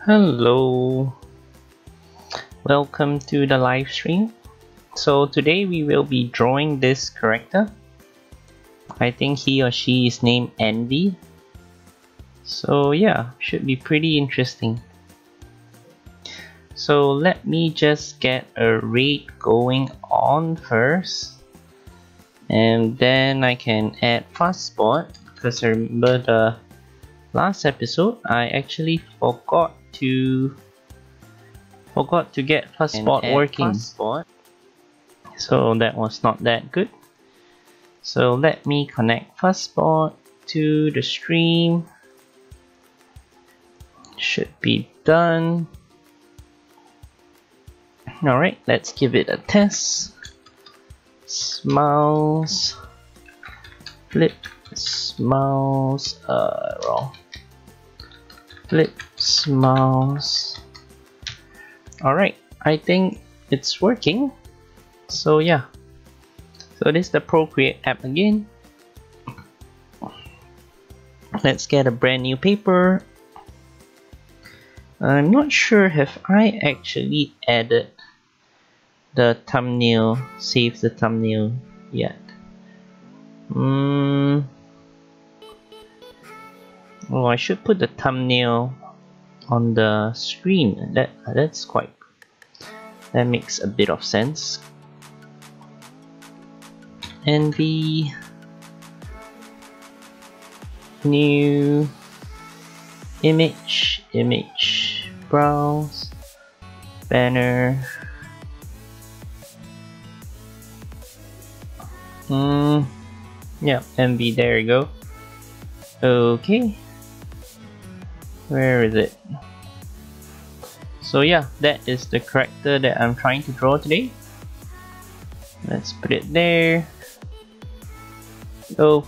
Hello, welcome to the live stream. So today we will be drawing this character. I think he or she is named Envy. So yeah, should be pretty interesting. So let me just get a rate going on first, and then I can add fast spot, because I remember the last episode I actually forgot to get fast spot working. So that was not that good. So let me connect fast spot to the stream. Should be done. Alright, let's give it a test. Smiles. Flip. Smiles. Wrong. Flip. Smiles. Alright, I think it's working. So yeah. So this is the Procreate app again. Let's get a brand new paper. I'm not sure have I actually added the thumbnail, save the thumbnail yet. Oh, I should put the thumbnail on the screen. That makes a bit of sense. And the new image, browse, banner. Yeah, MV, there you go. Okay, where is it? So yeah, that is the character that I'm trying to draw today. Let's put it there. Oh,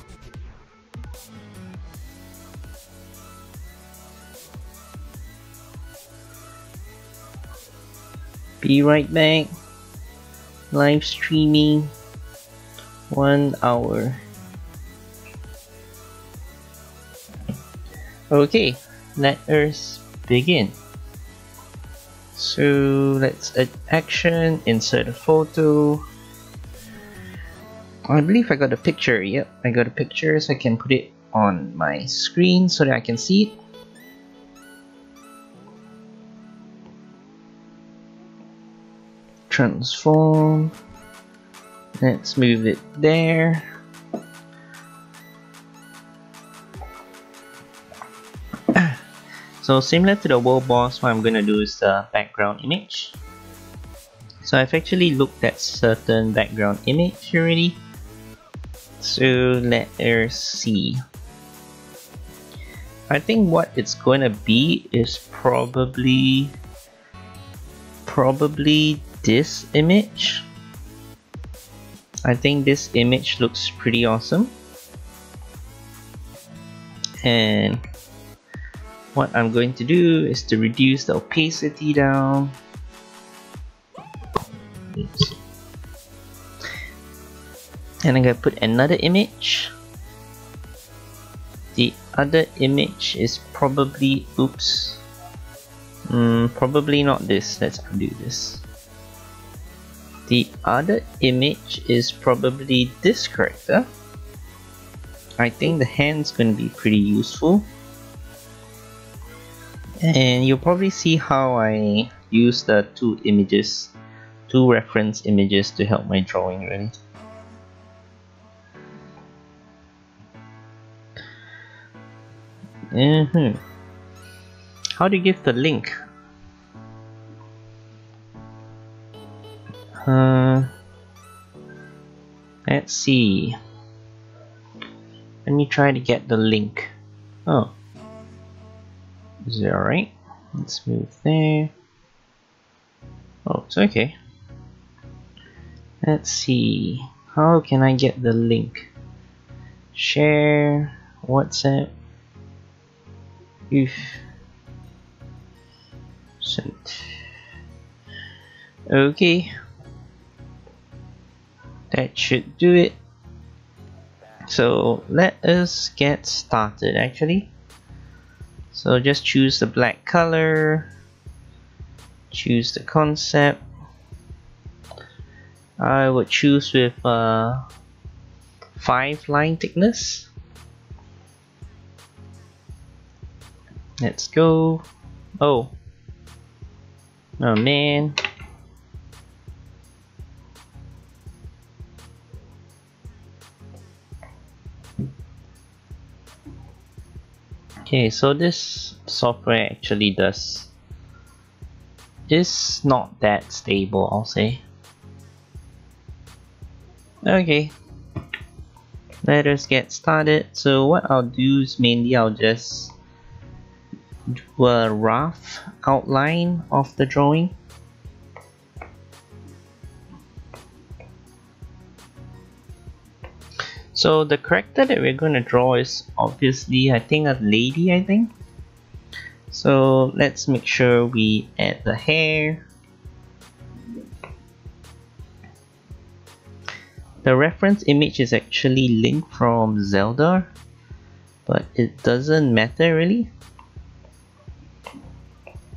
be right back. Live streaming 1 hour. Okay, let us begin. So let's add action, insert a photo. I believe I got a picture. Yep, I got a picture, so I can put it on my screen so that I can see it. Transform. Let's move it there. So similar to the world boss, what I'm gonna do is the background image. So I've actually looked at certain background image already. So let us see. I think what it's gonna be is probably this image. I think this image looks pretty awesome. And what I'm going to do is to reduce the opacity down. Oops. And I'm going to put another image. The other image is probably, oops, probably not this. Let's undo this. The other image is probably this character. I think the hand's going to be pretty useful. And you'll probably see how I use the two reference images to help my drawing really. How do you give the link? Let's see. Let me try to get the link. Oh, is it alright? Let's move there. Oh, it's okay. Let's see. How can I get the link? Share, WhatsApp. Sent. Okay. That should do it. So let us get started actually. So just choose the black color, choose the concept. I would choose with 5 line thickness. Let's go. Oh man. Okay, so this software actually is not that stable, I'll say. Okay, let us get started. So what I'll do is mainly I'll just do a rough outline of the drawing. So the character that we're going to draw is obviously, I think, a lady, I think. So let's make sure we add the hair. The reference image is actually linked from Zelda, but it doesn't matter really.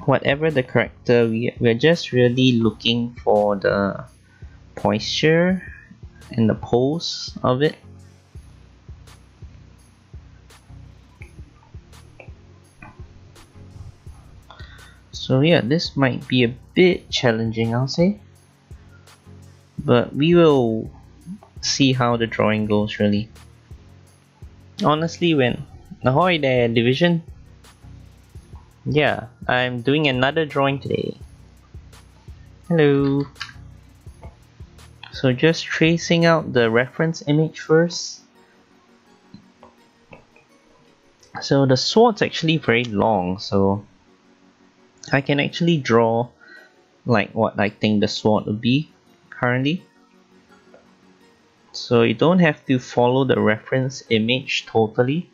Whatever the character, we're just really looking for the posture and the pose of it. So yeah, this might be a bit challenging, I'll say, but we will see how the drawing goes really. Honestly, when ahoy there, Division. Yeah, I'm doing another drawing today. Hello. So just tracing out the reference image first. So the sword's actually very long, so I can actually draw like what I think the sword would be currently. So you don't have to follow the reference image totally.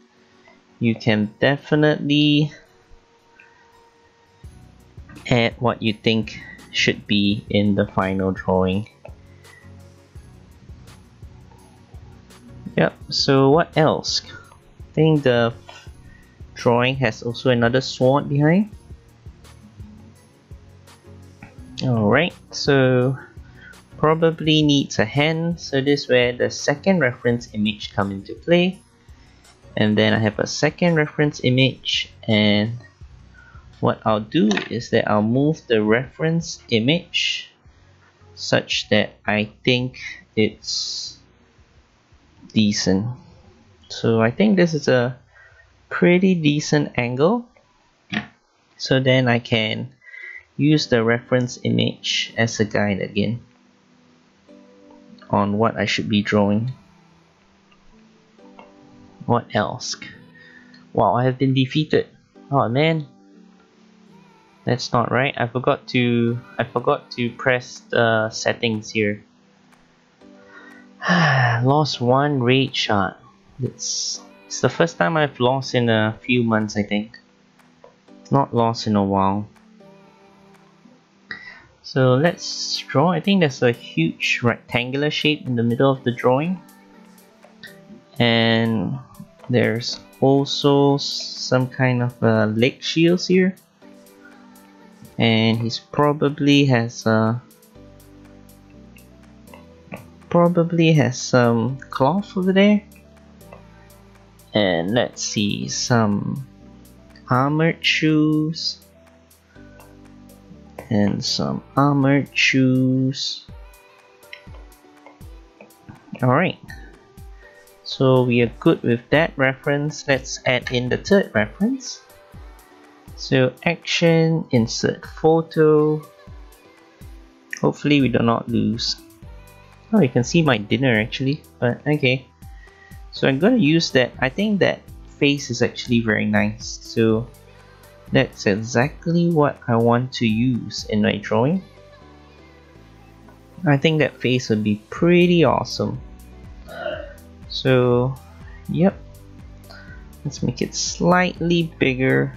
You can definitely add what you think should be in the final drawing. Yep, so what else? I think the drawing has also another sword behind. Alright, so probably needs a hand, so this is where the second reference image comes into play. And then I have a second reference image, and what I'll do is that I'll move the reference image such that I think it's decent. So I think this is a pretty decent angle, so then I can use the reference image as a guide again on what I should be drawing. What else? Wow, I have been defeated. Oh man, that's not right. I forgot to press the settings here. Lost one raid shot. It's the first time I've lost in a few months, I think. Not lost in a while. So let's draw. I think there's a huge rectangular shape in the middle of the drawing, and there's also some kind of leg shields here, and he's probably has some cloth over there, and let's see, some armored shoes. And some armored shoes. Alright, so we are good with that reference. Let's add in the third reference. So action, insert photo. Hopefully we do not lose. Oh, you can see my dinner actually, but okay. So I'm gonna use that. I think that face is actually very nice, so that's exactly what I want to use in my drawing. I think that face would be pretty awesome. So, yep. Let's make it slightly bigger.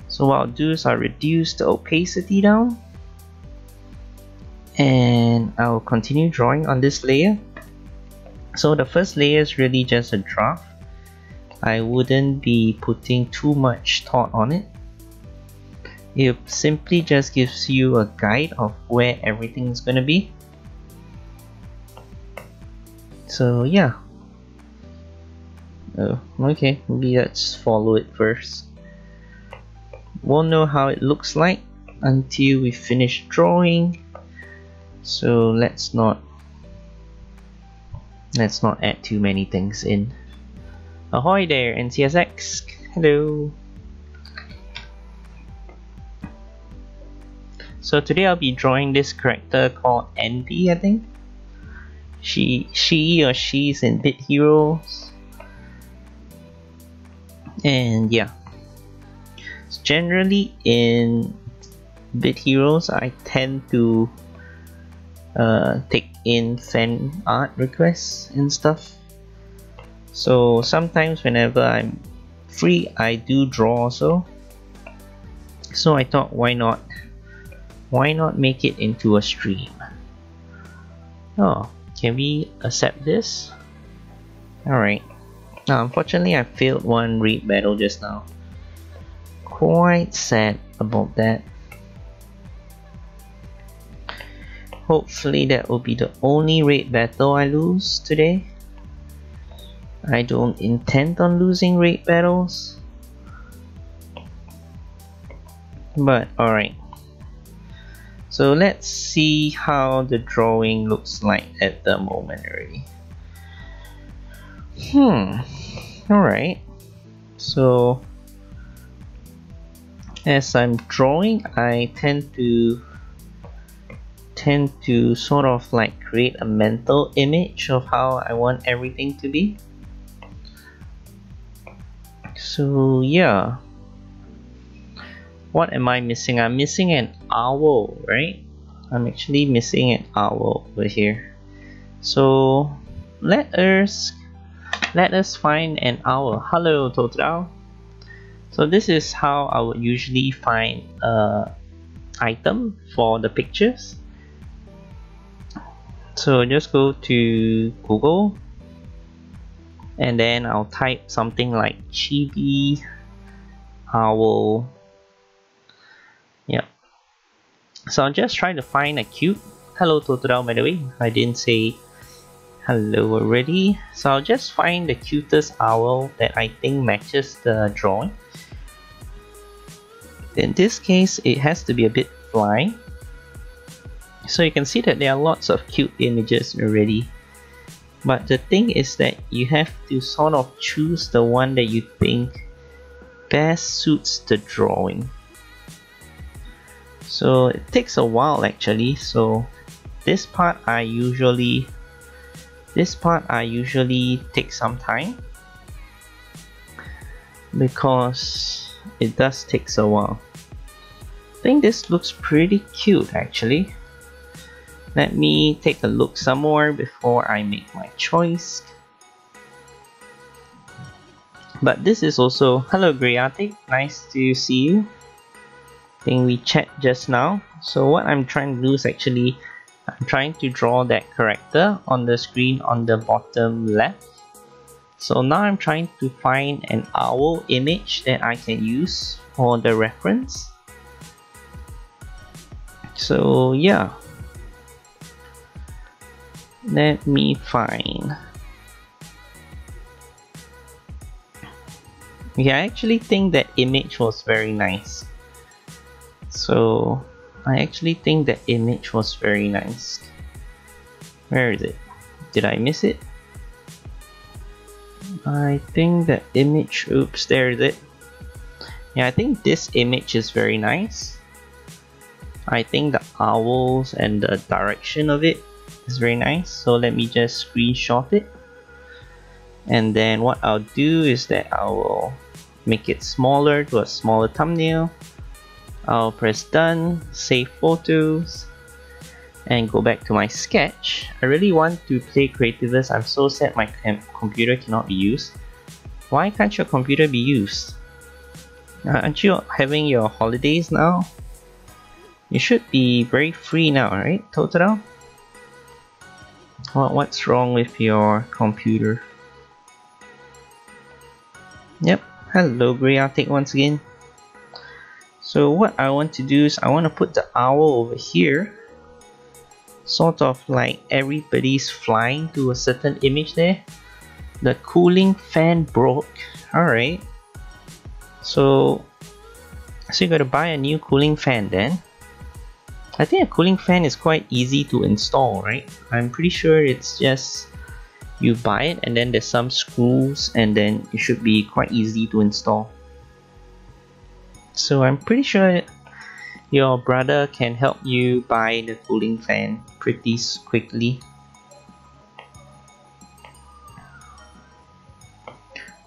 So what I'll do is I'll reduce the opacity down. And I'll continue drawing on this layer. So the first layer is really just a draft. I wouldn't be putting too much thought on it. It simply just gives you a guide of where everything is gonna be. So yeah. Oh, okay, maybe let's follow it first. Won't know how it looks like until we finish drawing. So let's not add too many things in. Ahoy there, NCSX. Hello. So today I'll be drawing this character called Envy, I think. She or she's in Bit Heroes. And yeah. Generally in Bit Heroes, I tend to take in fan art requests and stuff. So sometimes whenever I'm free, I do draw also. So I thought, why not make it into a stream? Oh, can we accept this? Alright. Now unfortunately I failed one raid battle just now. Quite sad about that. Hopefully that will be the only raid battle I lose today. I don't intend on losing raid battles. But alright. So let's see how the drawing looks like at the moment already. Alright. So as I'm drawing, I tend to sort of like create a mental image of how I want everything to be. So yeah. What am I missing? I'm missing an owl, right? I'm actually missing an owl over here. So let us find an owl. Hello, Total. So this is how I would usually find item for the pictures. So just go to Google and then I'll type something like chibi owl. Yeah. So I'll just try to find a cute. Hello Totodile, by the way. I didn't say hello already. So I'll just find the cutest owl that I think matches the drawing. In this case, it has to be a bit fly. So you can see that there are lots of cute images already. But the thing is that you have to sort of choose the one that you think best suits the drawing. So it takes a while actually. So this part I usually take some time because it does take a while. I think this looks pretty cute actually. Let me take a look some more before I make my choice. But this is also, hello Greyartic, nice to see you. I think we chat just now. So what I'm trying to do is actually, I'm trying to draw that character on the screen on the bottom left. So now I'm trying to find an owl image that I can use for the reference. So yeah. Let me find. Yeah, I actually think that image was very nice. So I actually think that image was very nice. Where is it? Did I miss it? I think that image, oops, there is it. Yeah, I think this image is very nice. I think the owls and the direction of it is very nice. So let me just screenshot it. And then what I'll do is that I will make it smaller to a smaller thumbnail. I'll press done, save photos, and go back to my sketch. I really want to play Creativist. I'm so sad my computer cannot be used. Why can't your computer be used? Aren't you having your holidays now? You should be very free now, right, Totoro? What's wrong with your computer? Yep, hello Grey Arctic once again. So what I want to do is I want to put the owl over here, sort of like everybody's flying to a certain image there. The cooling fan broke. Alright, so you gotta buy a new cooling fan then. I think a cooling fan is quite easy to install, right? I'm pretty sure it's just you buy it and then there's some screws and then it should be quite easy to install. So I'm pretty sure your brother can help you buy the cooling fan pretty quickly.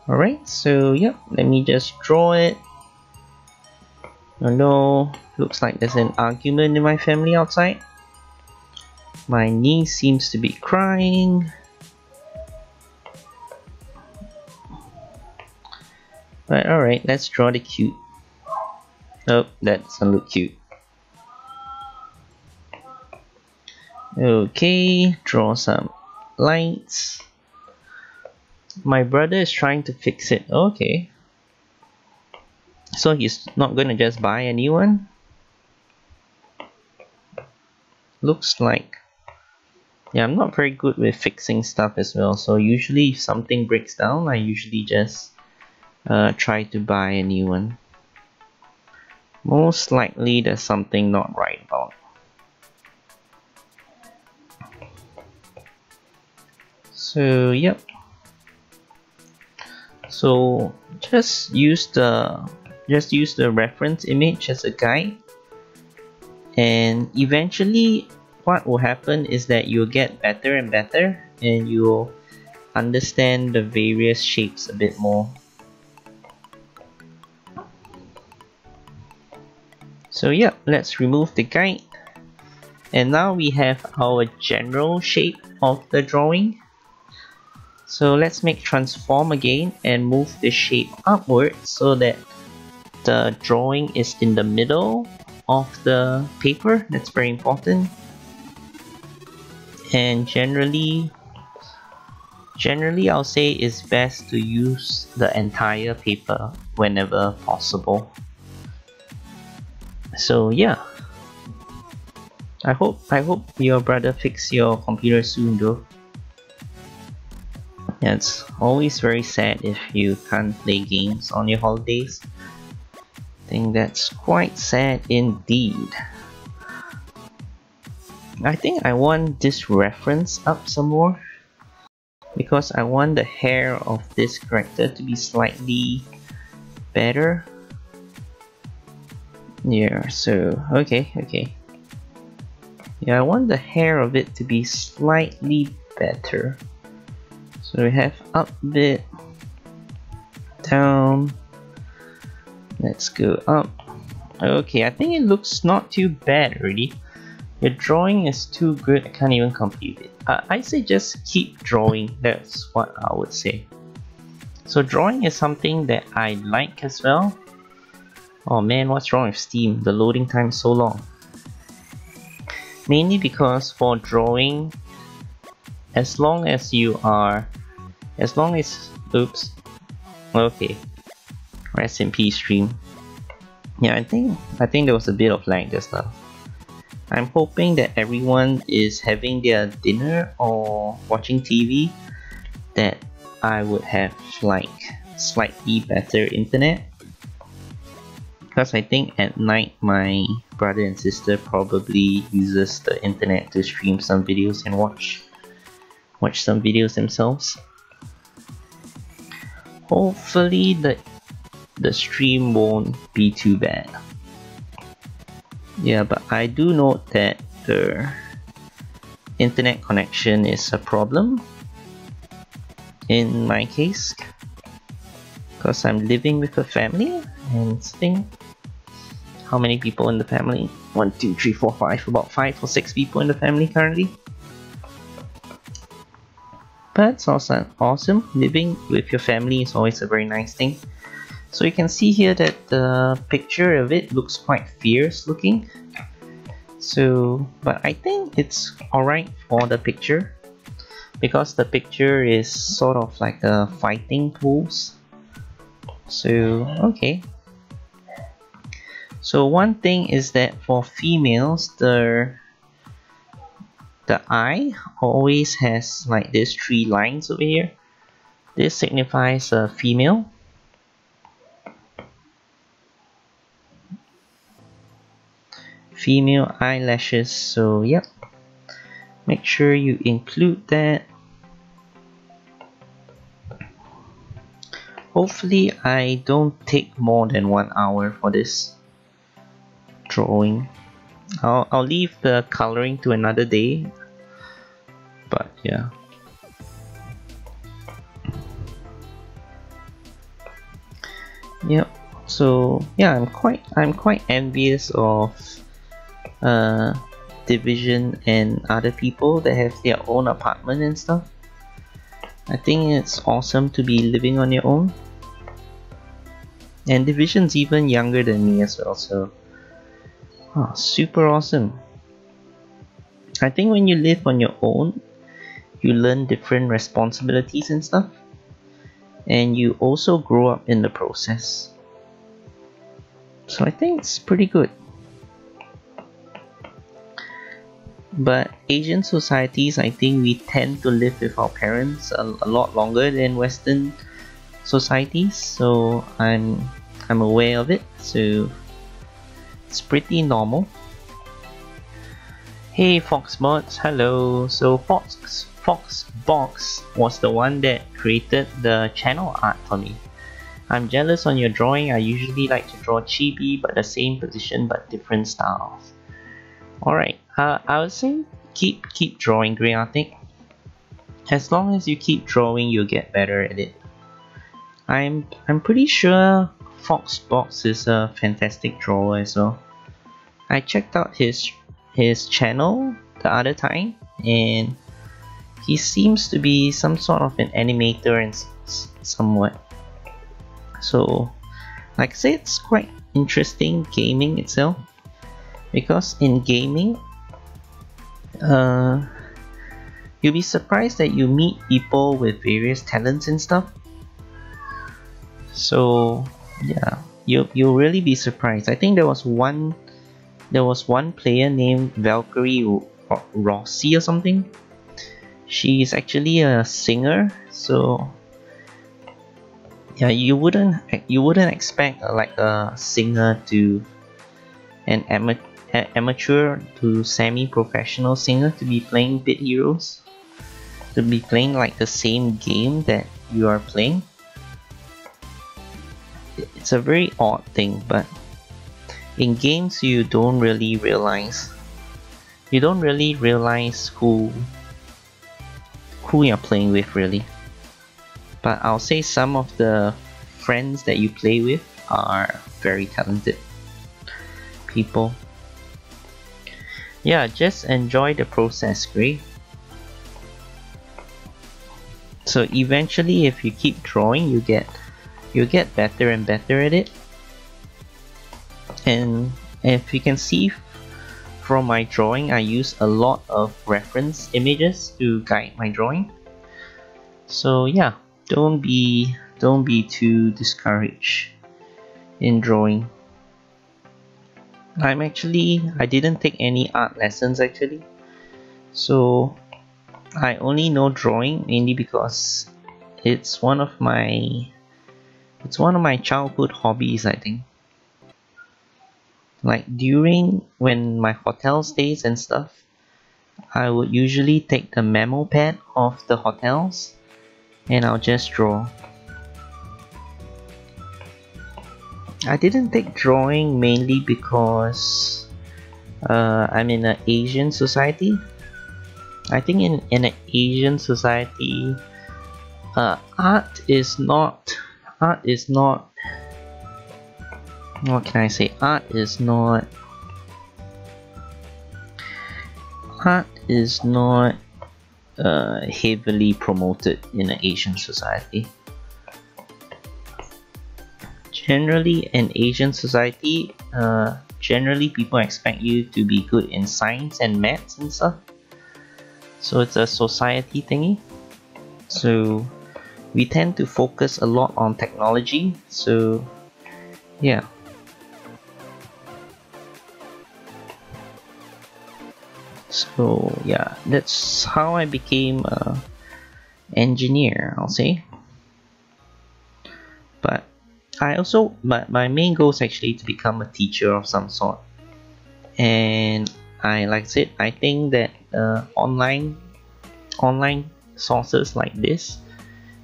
Alright, so yep, let me just draw it. Oh no, looks like there's an argument in my family outside. My niece seems to be crying. But alright, let's draw the cute. Oh, that doesn't look cute. Okay, draw some lights. My brother is trying to fix it. Okay. So he's not gonna just buy a new one? Looks like... Yeah, I'm not very good with fixing stuff as well. So usually if something breaks down, I usually just try to buy a new one. Most likely there's something not right about it. So yep. So just use the reference image as a guide, and eventually what will happen is that you'll get better and better and you'll understand the various shapes a bit more. So yeah, let's remove the guide, and now we have our general shape of the drawing. So let's make transform again and move the shape upward so that the drawing is in the middle of the paper. That's very important. And generally I'll say it's best to use the entire paper whenever possible. So yeah, I hope your brother fix your computer soon though. Yeah, it's always very sad if you can't play games on your holidays. I think that's quite sad indeed. I think I want this reference up some more because I want the hair of this character to be slightly better. Yeah, so okay. Yeah, I want the hair of it to be slightly better. So we have up a bit, down, let's go up. Okay, I think it looks not too bad already. Your drawing is too good, I can't even compute it. I say just keep drawing, that's what I would say. So drawing is something that I like as well. Oh man, what's wrong with Steam? The loading time is so long. Mainly because for drawing, as long as oops, okay, rest in peace stream. Yeah, I think there was a bit of lag just now. I'm hoping that everyone is having their dinner or watching TV, that I would have like slightly better internet, because I think at night my brother and sister probably uses the internet to stream some videos and watch some videos themselves. Hopefully the stream won't be too bad. Yeah, but I do note that the internet connection is a problem in my case, because I'm living with a family and sitting. How many people in the family? 1, 2, 3, 4, 5. About 5 or 6 people in the family currently. But it's also awesome. Living with your family is always a very nice thing. So you can see here that the picture of it looks quite fierce looking. So, but I think it's alright for the picture, because the picture is sort of like a fighting pose. So okay. So one thing is that for females, the eye always has like these 3 lines over here. This signifies a female. Female eyelashes, so yep. Make sure you include that. Hopefully I don't take more than 1 hour for this drawing. I'll leave the coloring to another day. But yeah. Yep. So yeah, I'm quite envious of Division and other people that have their own apartment and stuff. I think it's awesome to be living on your own. And Division's even younger than me as well, so super awesome. I think when you live on your own, you learn different responsibilities and stuff, and you also grow up in the process. So I think it's pretty good. But Asian societies, I think we tend to live with our parents a lot longer than Western societies, so I'm aware of it, so it's pretty normal. Hey Foxbots, hello. So Foxbox was the one that created the channel art for me. I'm jealous on your drawing. I usually like to draw chibi but the same position but different styles. Alright, I would say keep drawing, Grey Arctic. As long as you keep drawing, you'll get better at it. I'm pretty sure Foxbox is a fantastic drawer as well. I checked out his channel the other time, and he seems to be some sort of an animator and somewhat. So, like I said, it's quite interesting gaming itself, because in gaming, you'll be surprised that you meet people with various talents and stuff. So yeah, you'll really be surprised. I think there was one player named Valkyrie Rossi or something. She's actually a singer, so yeah, you wouldn't expect like a singer to an amateur to semi-professional singer to be playing Bit Heroes, to be playing like the same game that you are playing. It's a very odd thing, but in games you don't really realize who you're playing with really. But I'll say some of the friends that you play with are very talented people. Yeah, just enjoy the process, Gray. So eventually, if you keep drawing, you get better and better at it. And if you can see from my drawing, I use a lot of reference images to guide my drawing. So yeah, don't be too discouraged in drawing. I didn't take any art lessons actually, so I only know drawing mainly because it's one of my childhood hobbies, I think. Like when my hotel stays and stuff, I would usually take the memo pad of the hotels and I'll just draw. I didn't take drawing mainly because I'm in an Asian society. I think in an Asian society, art is not what can I say? Art is not heavily promoted in an Asian society. Generally, in Asian society, generally people expect you to be good in science and maths and stuff. So it's a society thingy. So we tend to focus a lot on technology, so yeah. So yeah, that's how I became a engineer, I'll say. But my main goal is actually to become a teacher of some sort. And like I said, I think that online sources like this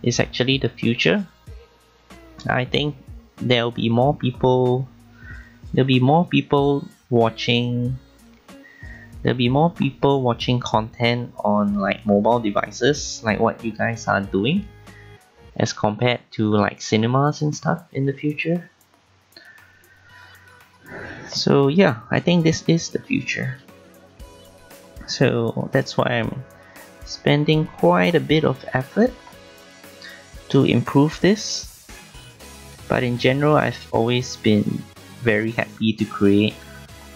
is actually the future. I think there'll be more people watching content on like mobile devices, like what you guys are doing, as compared to like cinemas and stuff in the future. So yeah, I think this is the future. So that's why I'm spending quite a bit of effort to improve this. But in general, I've always been very happy to create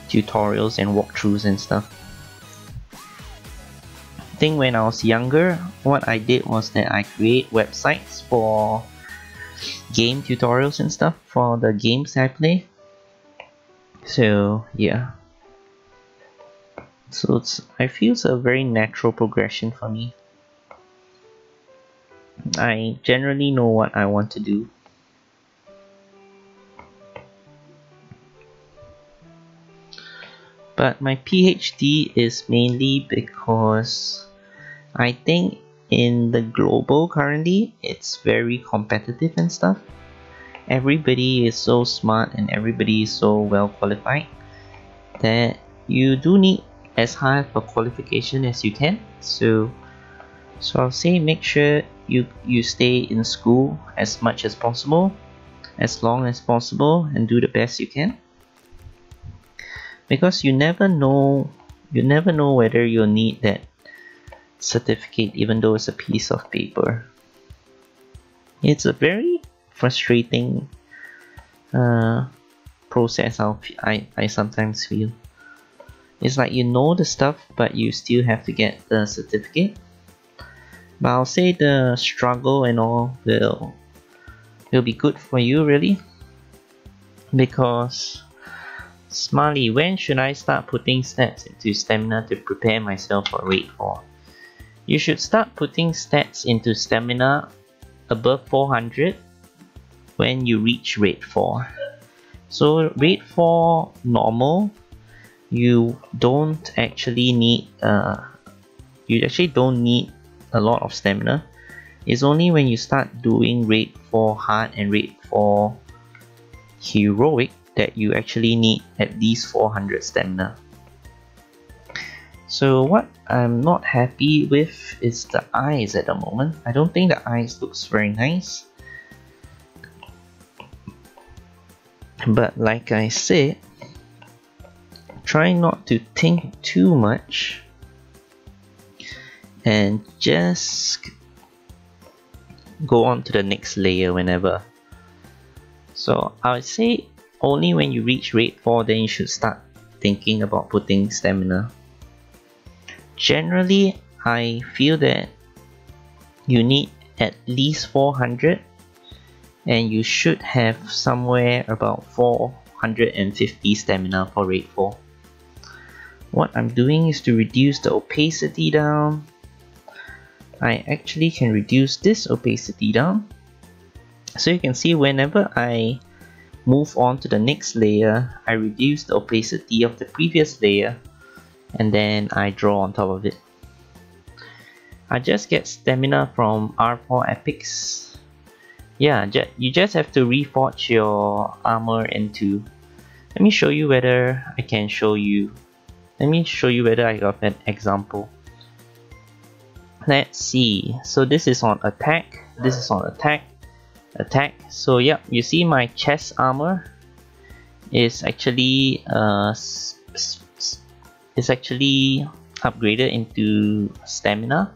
tutorials and walkthroughs and stuff. I think when I was younger, what I did was that I create websites for game tutorials and stuff for the games I play. So yeah, so I feel it's a very natural progression for me. I generally know what I want to do. But my PhD is mainly because I think in the global currently, it's very competitive and stuff. Everybody is so smart and everybody is so well qualified that you do need as high of a qualification as you can. So I'll say make sure you stay in school as much as possible, as long as possible, and do the best you can. Because you never know whether you'll need that certificate, even though it's a piece of paper. It's a very frustrating process. I sometimes feel it's like you know the stuff, but you still have to get the certificate. But I'll say the struggle and all will be good for you, really, because Smiiley, when should I start putting stats into stamina to prepare myself for raid 4? You should start putting stats into stamina above 400 when you reach raid 4. So raid 4 normal, you actually don't need a lot of stamina. It's only when you start doing raid 4 hard and raid 4 heroic that you actually need at least 400 stamina. So what I'm not happy with is the eyes at the moment. I don't think the eyes looks very nice. But like I said, try not to think too much and just go on to the next layer whenever. So I would say only when you reach raid 4 then you should start thinking about putting stamina. Generally, I feel that you need at least 400 and you should have somewhere about 450 stamina for raid 4. What I'm doing is to reduce the opacity down. I actually can reduce this opacity down. So you can see whenever I move on to the next layer, I reduce the opacity of the previous layer and then I draw on top of it. I just get stamina from R4 epics. Yeah, you just have to reforge your armor into. Let me show you whether I can show you. Let me show you whether I got an example. Let's see. So this is on attack. This is on attack. So yeah, you see my chest armor is actually upgraded into stamina.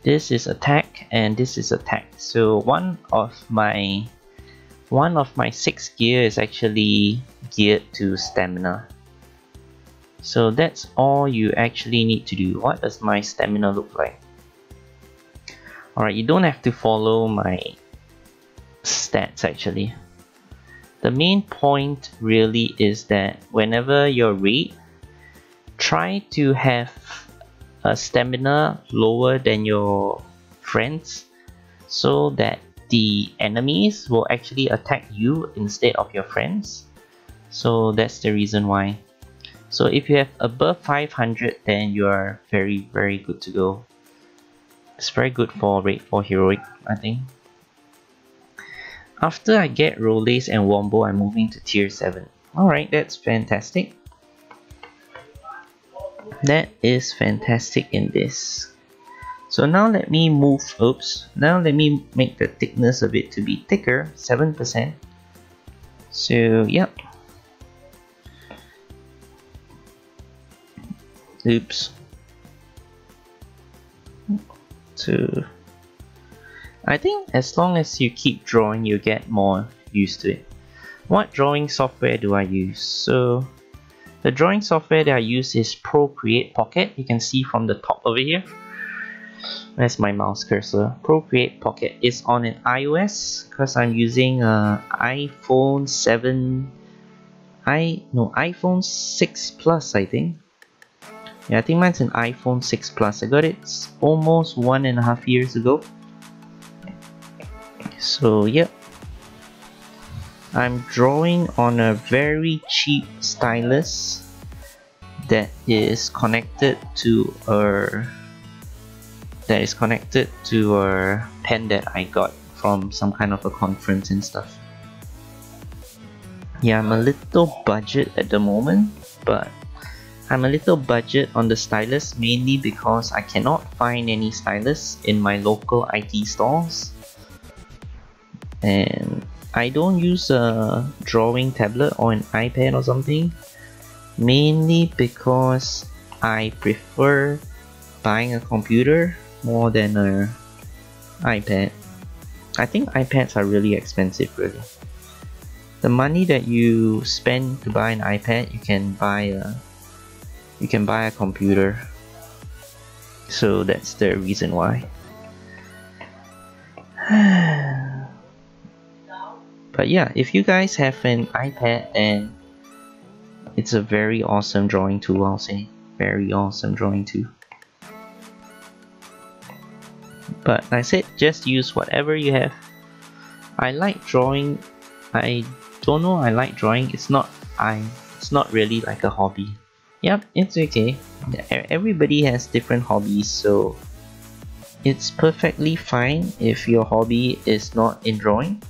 This is attack and this is attack. So one of my 6 gear is actually geared to stamina. So that's all you actually need to do. What does my stamina look like? Alright, you don't have to follow my stats actually. The main point really is that whenever you're raid, try to have a stamina lower than your friends so that the enemies will actually attack you instead of your friends. So that's the reason why. So if you have above 500, then you are very good to go. It's very good for raid for heroic, I think. After I get Rollace and Wombo, I'm moving to tier 7. Alright, that's fantastic. That is fantastic in this. So now let me make the thickness of it to be thicker, 7%. So yep. Oops. So I think as long as you keep drawing, you get more used to it. What drawing software do I use? So the drawing software that I use is Procreate Pocket. You can see from the top over here. That's my mouse cursor. Procreate Pocket is on an iOS because I'm using iPhone 6 Plus, I think. Yeah, I think mine's an iPhone 6 Plus. I got it almost 1.5 years ago. So yep, I'm drawing on a very cheap stylus that is connected to a pen that I got from some kind of a conference and stuff. Yeah, I'm a little budget at the moment, but I'm a little budget on the stylus mainly because I cannot find any stylus in my local IT stores. And I don't use a drawing tablet or an iPad or something, mainly because I prefer buying a computer more than an iPad. I think iPads are really expensive really. The money that you spend to buy an iPad, you can buy a computer. So that's the reason why. But yeah, if you guys have an iPad, then it's a very awesome drawing tool, I'll say. Very awesome drawing tool. But like I said, just use whatever you have. I like drawing. I don't know, I like drawing. It's not really like a hobby. Yep, it's okay. Everybody has different hobbies, so it's perfectly fine if your hobby is not in drawing.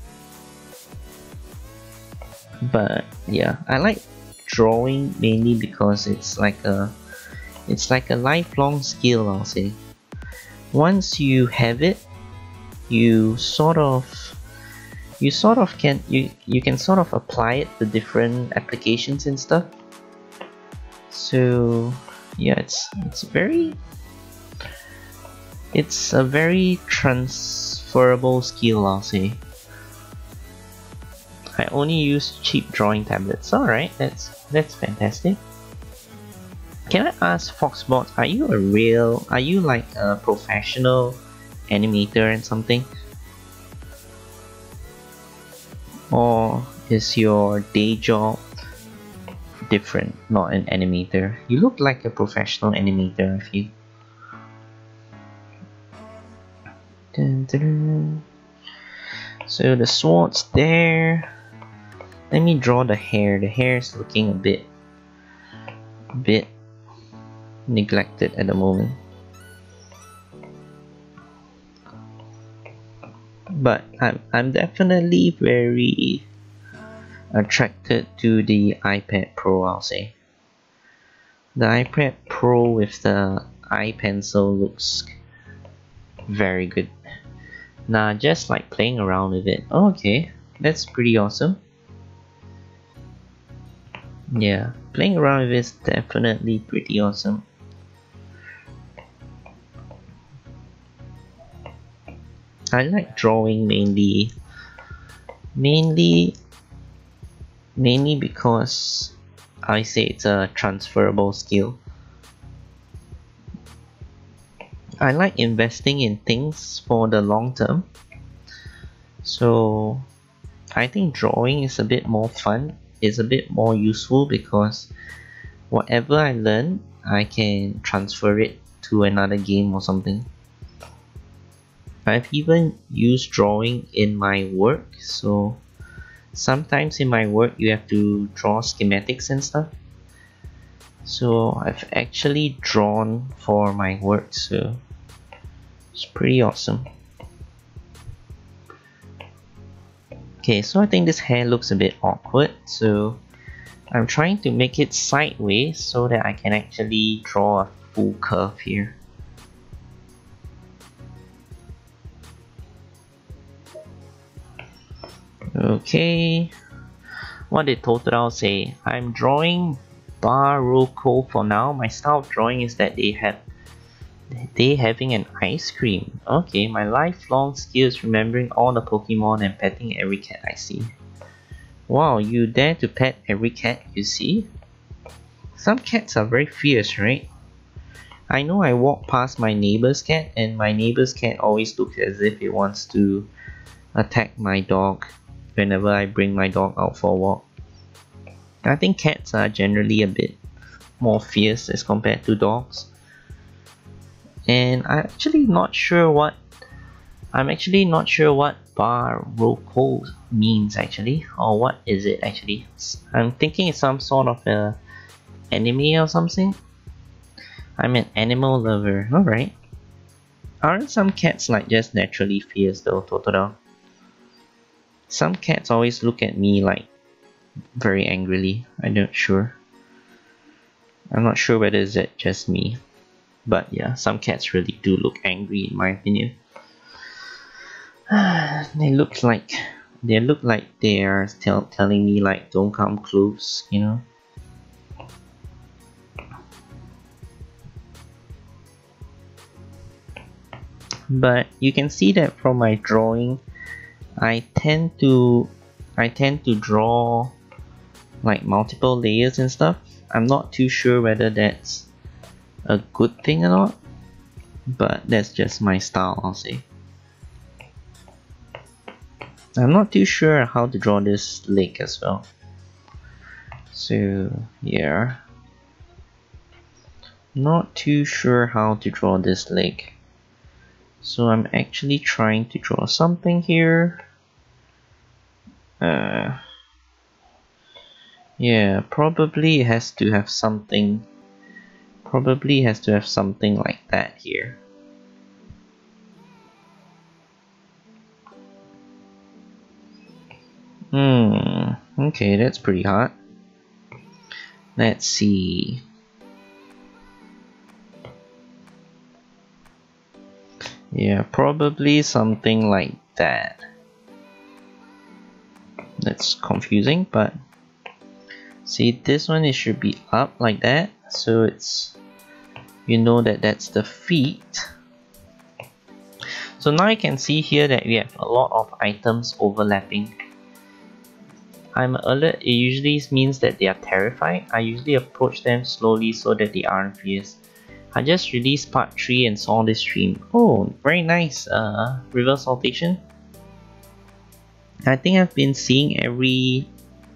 But yeah, I like drawing mainly because it's like a lifelong skill, I'll say. Once you have it, you can sort of apply it to different applications and stuff. So yeah, it's a very transferable skill, I'll say. I only use cheap drawing tablets. Alright, that's fantastic. Can I ask Foxbot, are you like a professional animator and something? Or is your day job different, not an animator? You look like a professional animator, I feel. Dun, dun, dun. So the sword's there. Let me draw the hair. The hair is looking a bit neglected at the moment. But I'm definitely very attracted to the iPad Pro, I'll say. The iPad Pro with the iPencil looks very good. Nah, just like playing around with it. Oh, okay, that's pretty awesome. Yeah, playing around with it is definitely pretty awesome. I like drawing mainly because I say it's a transferable skill. I like investing in things for the long term. So I think drawing is a bit more fun, it's a bit more useful because whatever I learn, I can transfer it to another game or something. I've even used drawing in my work, so sometimes in my work you have to draw schematics and stuff. So I've actually drawn for my work, so it's pretty awesome. Okay, so I think this hair looks a bit awkward, so I'm trying to make it sideways so that I can actually draw a full curve here. Okay, what did Totoro say? I'm drawing Barroco for now. My style of drawing is that they having an ice cream. Okay, my lifelong skill is remembering all the Pokemon and petting every cat I see. Wow, you dare to pet every cat you see? Some cats are very fierce, right? I know I walk past my neighbor's cat and my neighbor's cat always looks as if it wants to attack my dog whenever I bring my dog out for a walk. I think cats are generally a bit more fierce as compared to dogs. And I'm actually not sure what Barroco means actually, or what is it actually. I'm thinking it's some sort of a anime or something. I'm an animal lover. Alright. Aren't some cats like just naturally fierce though, Totoro? Some cats always look at me like very angrily. I'm not sure whether is it just me. But yeah, some cats really do look angry in my opinion. They look like they are telling me like don't come close, you know. But you can see that from my drawing, I tend to draw like multiple layers and stuff. I'm not too sure whether that's a good thing or not, but that's just my style, I'll say. I'm not too sure how to draw this leg as well. So yeah, not too sure how to draw this leg. So I'm actually trying to draw something here. Yeah, probably it has to have something. Probably has to have something like that here. Okay, that's pretty hard. Let's see. Yeah, probably something like that. That's confusing, but see, this one, it should be up like that, so it's, you know, that's the feet. So now you can see here that we have a lot of items overlapping. I'm alert, it usually means that they are terrified. I usually approach them slowly so that they aren't fierce. I just released part 3 and saw this stream. Oh, very nice, reverse saltation. I think I've been seeing every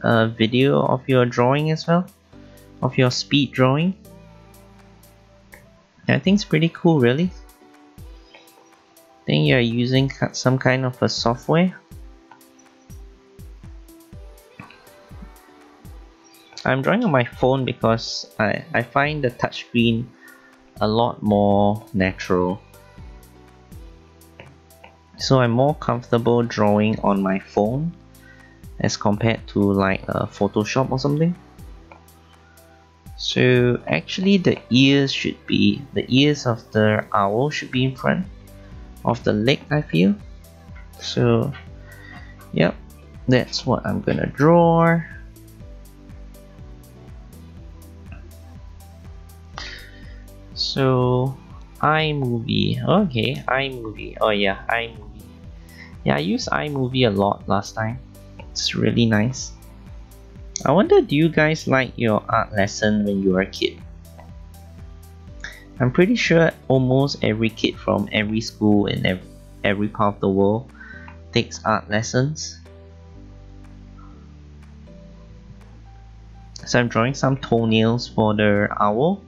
video of your drawing as well, of your speed drawing. I think it's pretty cool, really. I think you're using some kind of a software. I'm drawing on my phone because I find the touchscreen a lot more natural. So I'm more comfortable drawing on my phone as compared to like Photoshop or something. So actually the ears of the owl should be in front of the leg, I feel. So yep, that's what I'm gonna draw. So iMovie, okay, iMovie, oh yeah, iMovie. Yeah, I used iMovie a lot last time. It's really nice. I wonder, do you guys like your art lesson when you were a kid? I'm pretty sure almost every kid from every school in every part of the world takes art lessons. So I'm drawing some toenails for the owl.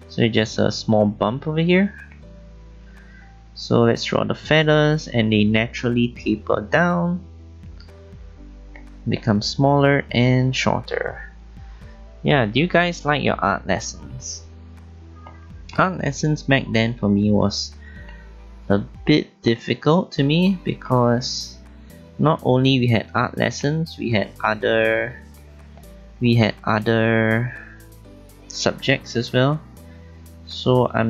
So just a small bump over here. So let's draw the feathers, and they naturally taper down, become smaller and shorter. Yeah, do you guys like your art lessons? Art lessons back then for me was a bit difficult to me, because not only we had art lessons, we had other subjects as well. So I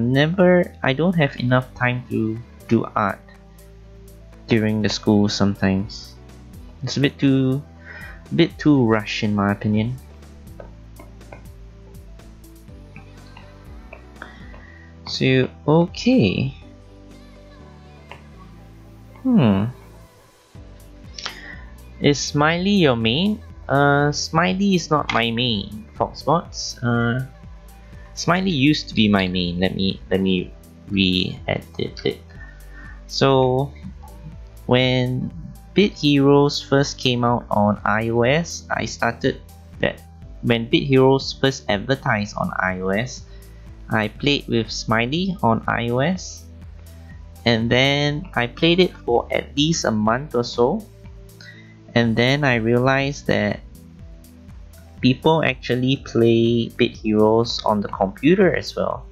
don't have enough time to do art during the school sometimes. It's a bit too rushed in my opinion. So okay. Is Smiiley your main? Smiiley is not my main, Foxbots. Smiiley used to be my main. Let me re-edit it. So when Bit Heroes first came out on iOS, when Bit Heroes first advertised on iOS, I played with Smiiley on iOS, and then I played it for at least a month or so, and then I realized that people actually play Bit Heroes on the computer as well,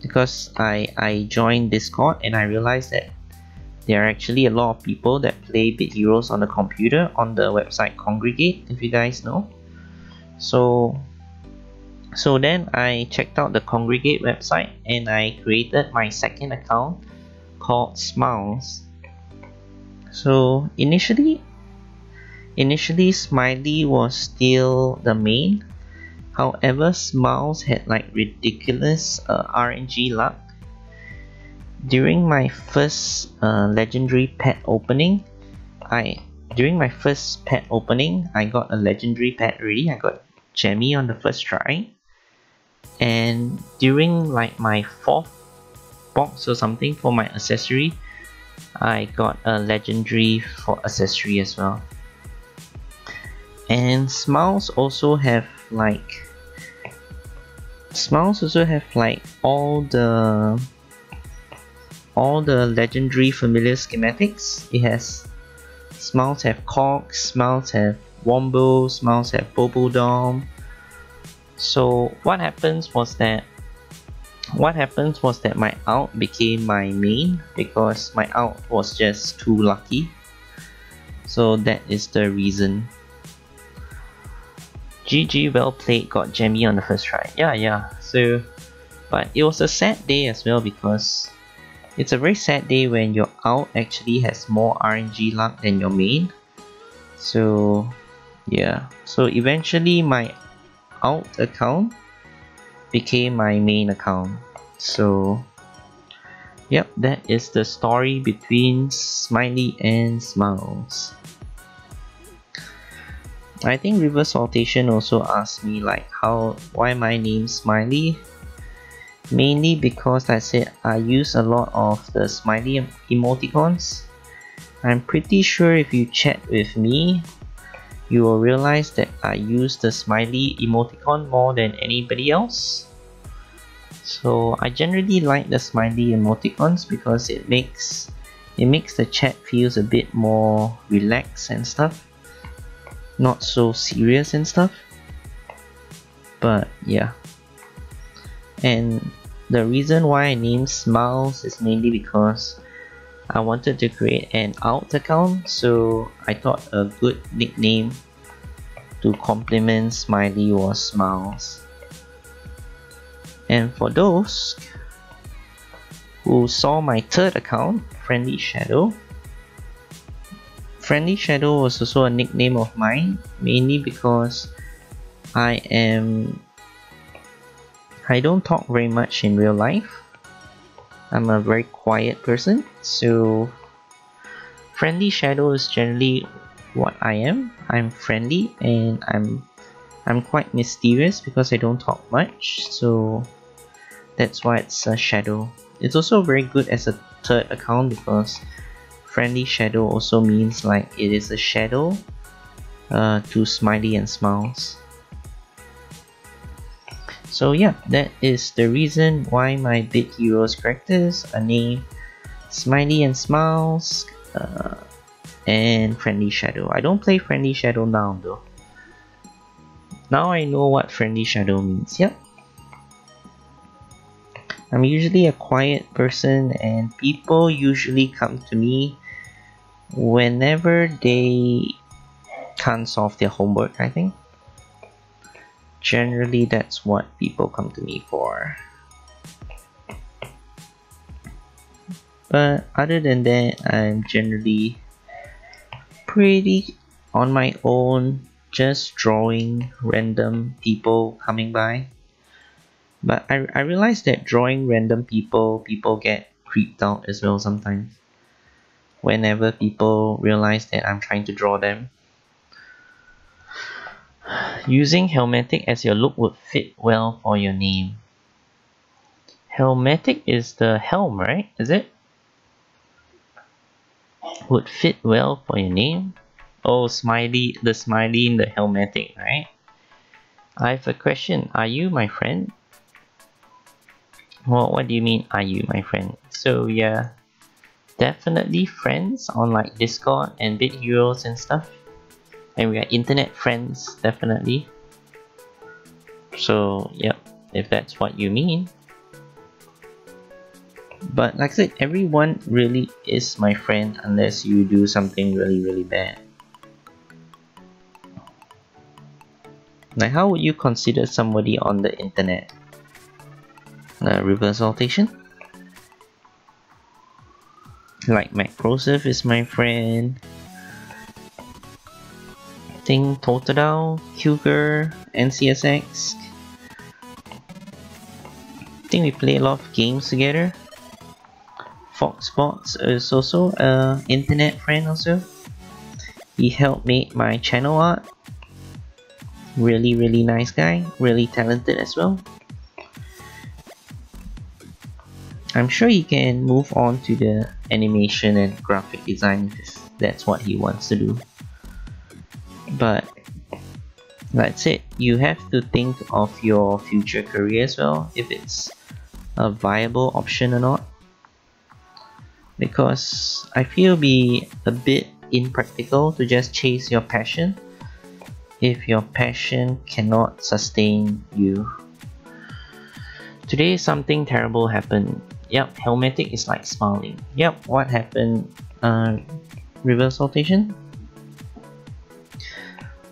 because I joined Discord and I realized that there are actually a lot of people that play Bit Heroes on the computer on the website Congregate, if you guys know. So then I checked out the Congregate website and I created my second account called Smiiles. So initially Smiiley was still the main. However, Smiiles had like ridiculous RNG luck. During my first legendary pet opening, I got a legendary pet already. I got Jammy on the first try, and during like my 4th box or something for my accessory, I got a legendary for accessory as well. And Smiiles also have like all the legendary familiar schematics. It has Smiiles have Cox, Smiiles have Wombo, Smiiles have Bobodom. So what happens was that my out became my main, because my out was just too lucky. So that is the reason. GG, well played, got Jammy on the first try. Yeah. So, but it was a sad day as well, because it's a very sad day when your out actually has more RNG luck than your main. So yeah, so eventually my out account became my main account. So yep, that is the story between Smiiley and Smiiles. I think Reverse Saltation also asked me like why my name Smiiley. Mainly because I said I use a lot of the smiley emoticons. I'm pretty sure if you chat with me, you will realize that I use the smiley emoticon more than anybody else. So I generally like the smiley emoticons because it makes the chat feels a bit more relaxed and stuff, not so serious and stuff. But yeah, and the reason why I named Smiiles is mainly because I wanted to create an out account, so I thought a good nickname to complement Smiiley was Smiiles. And for those who saw my third account, Friendly Shadow was also a nickname of mine, mainly because I don't talk very much in real life. I'm a very quiet person, so Friendly Shadow is generally what I am. I'm friendly and I'm quite mysterious because I don't talk much. So That's why it's a shadow. It's also very good as a third account because friendly shadow also means like it is a shadow to Smiiley and Smiiles. So yeah, that is the reason why my Bit Heroes characters are named Smiiley and Smiiles and Friendly Shadow. I don't play Friendly Shadow now though. Now I know what Friendly Shadow means. Yep. I'm usually a quiet person and people usually come to me whenever they can't solve their homework, I think. Generally, that's what people come to me for. But other than that, I'm generally pretty on my own, just drawing random people coming by. But I realized that drawing random people get creeped out as well sometimes. Whenever people realize that I'm trying to draw them. Using Helmetic as your look would fit well for your name. Helmetic is the helm, right? Is it? Would fit well for your name? Oh, Smiiley, the Smiiley in the Helmetic, right? I have a question. Are you my friend? Well, what do you mean, are you my friend? So yeah, definitely friends on like Discord and Bit Heroes and stuff. And we are internet friends, definitely. So yep, if that's what you mean. But like I said, everyone really is my friend unless you do something really bad. Like how would you consider somebody on the internet? Reverse rotation? Like Macroseph is my friend. I think Totodile, Cougar, NCSX. I think we play a lot of games together. Foxbox is also an internet friend also. He helped make my channel art. Really nice guy, really talented as well. I'm sure he can move on to the animation and graphic design if that's what he wants to do. But that's it, you have to think of your future career as well, if it's a viable option or not. Because I feel it'd be a bit impractical to just chase your passion if your passion cannot sustain you. Today something terrible happened. Yep, Helmetic is like smiling. Yep, what happened? Reverse rotation?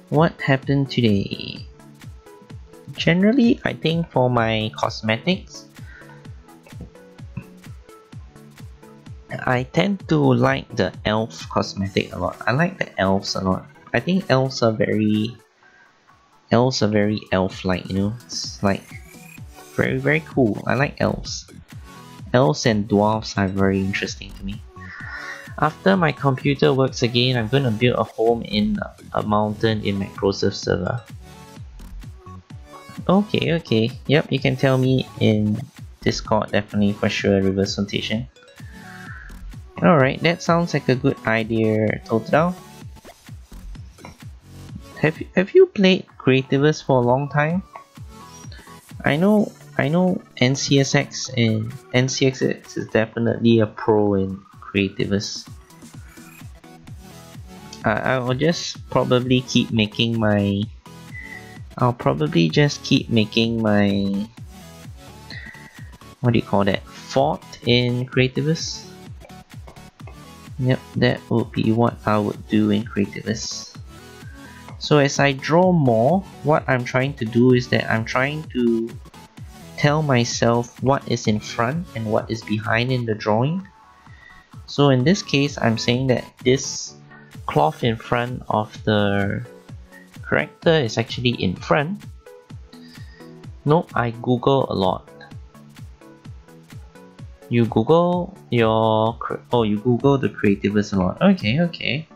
What happened today? Generally, I think for my cosmetics, I tend to like the elf cosmetic a lot. I like the elves a lot. I think elves are very elf-like, you know. It's like very cool. I like elves. Elves and dwarves are very interesting to me. After my computer works again, I'm gonna build a home in a mountain in Macroseph server. Okay. Yep, you can tell me in Discord, definitely for sure, reverse rotation. Alright, that sounds like a good idea, Totodile. Have you played Creativus for a long time? I know NCSX and NCSX is definitely a pro in Creativus. I'll just probably keep making my. I'll probably just keep making my. What do you call that? Fort in Creativus. Yep, that would be what I would do in Creativus. So as I draw more, what I'm trying to do is that I'm trying to tell myself what is in front and what is behind in the drawing. So in this case, I'm saying that this cloth in front of the character is actually in front. No, I Google a lot. You Google you Google the Creativus a lot. Okay.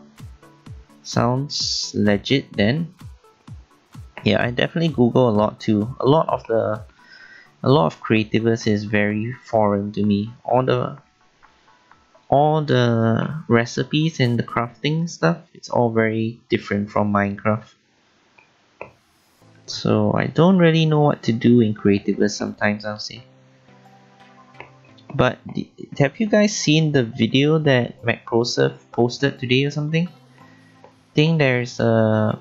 Sounds legit then. Yeah, I definitely Google a lot too. A lot of the a lot of creativity is very foreign to me. All the recipes and the crafting stuff, it's all very different from Minecraft. So I don't really know what to do in creativity sometimes, I'll say. But have you guys seen the video that MacProSurf posted today or something? I think there's a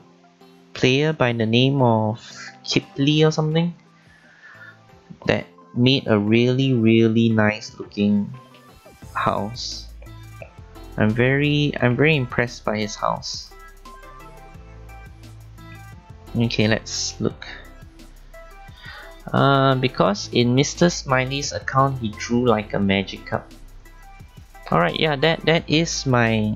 player by the name of Kipley or something that made a really nice looking house. I'm very impressed by his house. Okay, let's look. Because in Mr. Smiiley's account he drew like a magic cup. Alright, yeah, that is my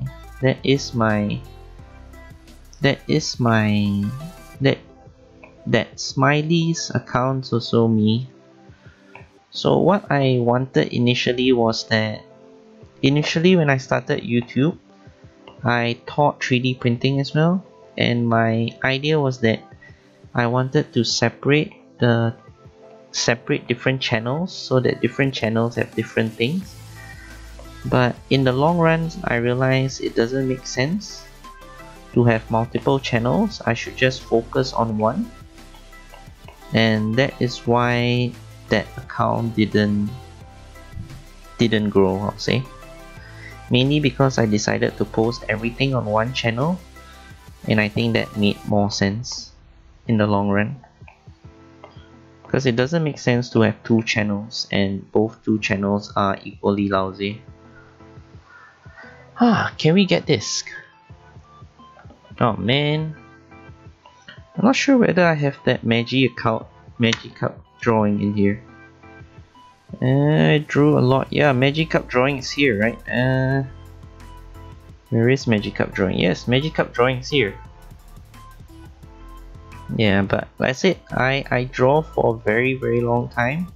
Smiiley's account, also me. So what I wanted initially was that when I started YouTube, I taught 3D printing as well, and my idea was that I wanted to separate different channels so that different channels have different things. But in the long run, I realized it doesn't make sense to have multiple channels. I should just focus on one, and that is why that account didn't grow, I'll say. Mainly because I decided to post everything on one channel, and I think that made more sense in the long run. Because it doesn't make sense to have two channels and both two channels are equally lousy. Can we get this? Oh man, I'm not sure whether I have that magic cup drawing in here. I drew a lot. Yeah, magic cup drawing is here, right? Where is magic cup drawing? Yes, magic cup drawing is here. Yeah, but like I said, I draw for a very long time.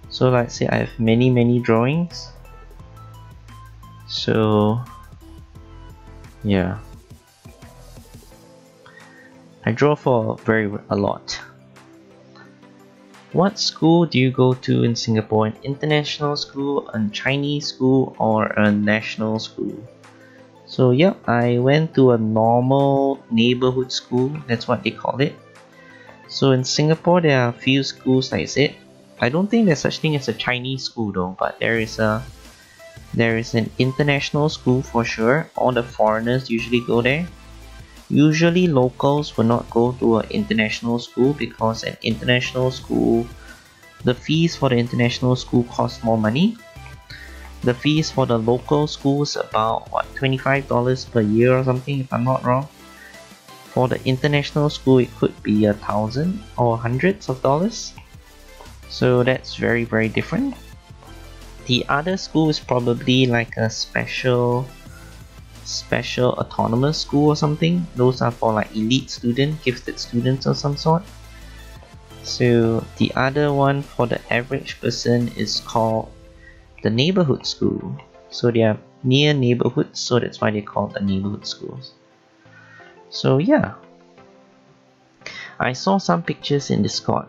So like I say, I have many drawings. So yeah, I draw for a lot. What school do you go to in Singapore? An international school, a Chinese school, or a national school? So yep, I went to a normal neighborhood school, that's what they call it. So in Singapore there are a few schools like I said. I don't think there's such thing as a Chinese school though, but there is an international school for sure. All the foreigners usually go there. Usually locals will not go to an international school because an international school, the fees for the international school cost more money. The fees for the local school is about what, $25 per year or something, if I'm not wrong. For the international school it could be $1,000 or hundreds of dollars. So that's very different. The other school is probably like a special autonomous school or something. Those are for like elite students, gifted students or some sort. So the other one for the average person is called the neighborhood school. So they are near neighborhoods, so that's why they call the neighborhood schools. So yeah, I saw some pictures in Discord,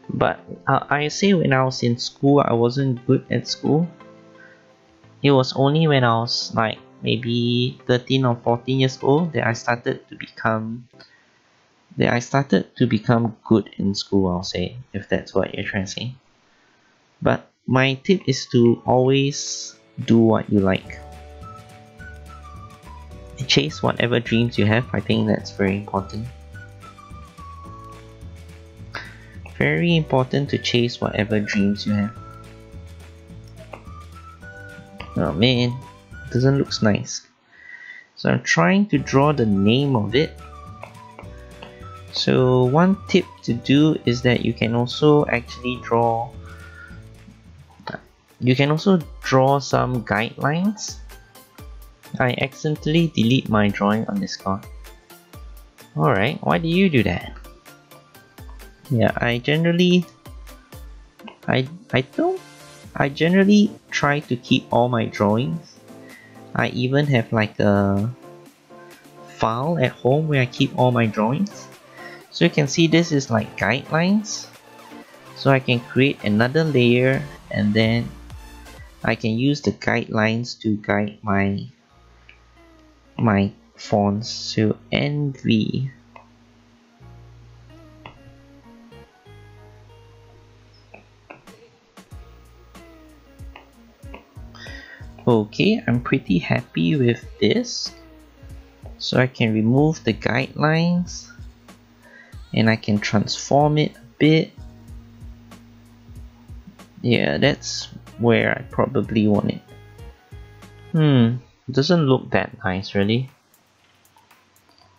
but I say when I was in school I wasn't good at school. It was only when I was like maybe 13 or 14 years old that I started to become good in school, I'll say, if that's what you're trying to say. But my tip is to always do what you like. Chase whatever dreams you have. I think that's very important. Very important to chase whatever dreams you have. Oh man, it doesn't look nice. So I'm trying to draw the name of it. So one tip to do is that you can also actually draw some guidelines. I accidentally delete my drawing on Discord. Alright, why do you do that? Yeah, I generally try to keep all my drawings. I even have like a file at home where I keep all my drawings. So you can see this is like guidelines. So I can create another layer, and then I can use the guidelines to guide my fonts. So NV. Okay, I'm pretty happy with this. So I can remove the guidelines and I can transform it a bit. Yeah, that's where I probably want it. Doesn't look that nice really.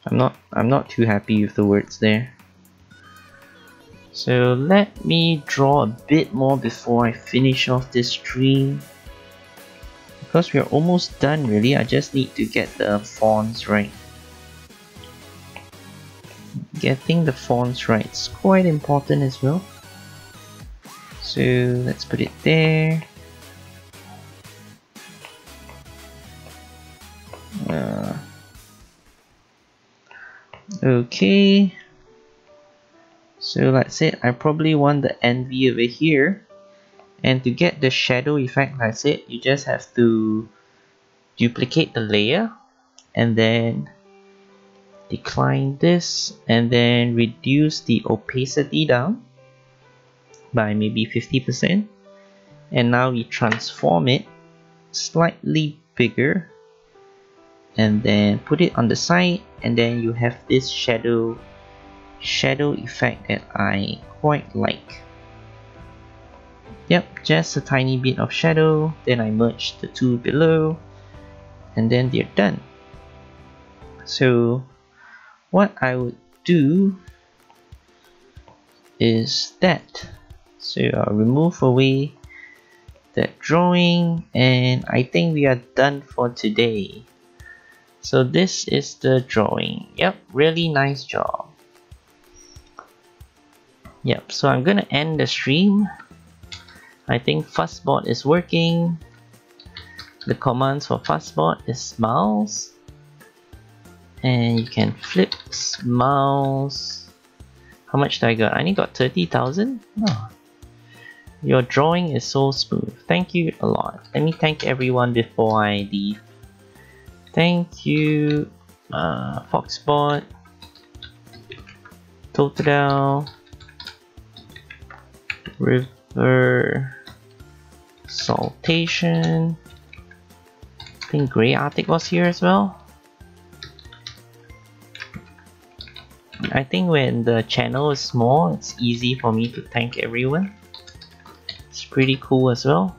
I'm not too happy with the words there. So let me draw a bit more before I finish off this stream. Because we're almost done really, I just need to get the fonts right. Getting the fonts right is quite important as well. So let's put it there. Okay. So that's it. I probably want the NV over here. And to get the shadow effect, like I said, you just have to duplicate the layer and then decline this and then reduce the opacity down by maybe 50%. And now we transform it slightly bigger and then put it on the side, and then you have this shadow effect that I quite like. Yep, just a tiny bit of shadow, then I merge the two below, and then they're done. So what I would do is that. So I'll remove away that drawing, and I think we are done for today. So this is the drawing. Yep, really nice job. Yep, so I'm gonna end the stream. I think Fuzzbot is working. The commands for Fuzzbot is Smiiles, and you can flip Smiiles. How much did I got? I only got 30,000. Oh. Your drawing is so smooth. Thank you a lot. Let me thank everyone before I leave. Thank you, Foxbot, Totodile, River, Saltation. I think Grey Arctic was here as well. I think when the channel is small, it's easy for me to thank everyone. It's pretty cool as well.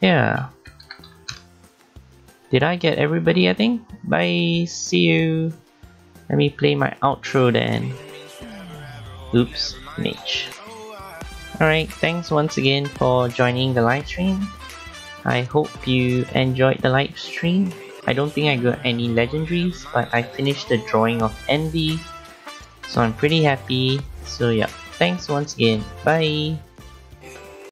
Yeah. Did I get everybody, I think? Bye, see you. Let me play my outro then. Oops, Mitch. Alright, thanks once again for joining the live stream. I hope you enjoyed the live stream. I don't think I got any legendaries, but I finished the drawing of Envy, so I'm pretty happy. So yeah, thanks once again. Bye.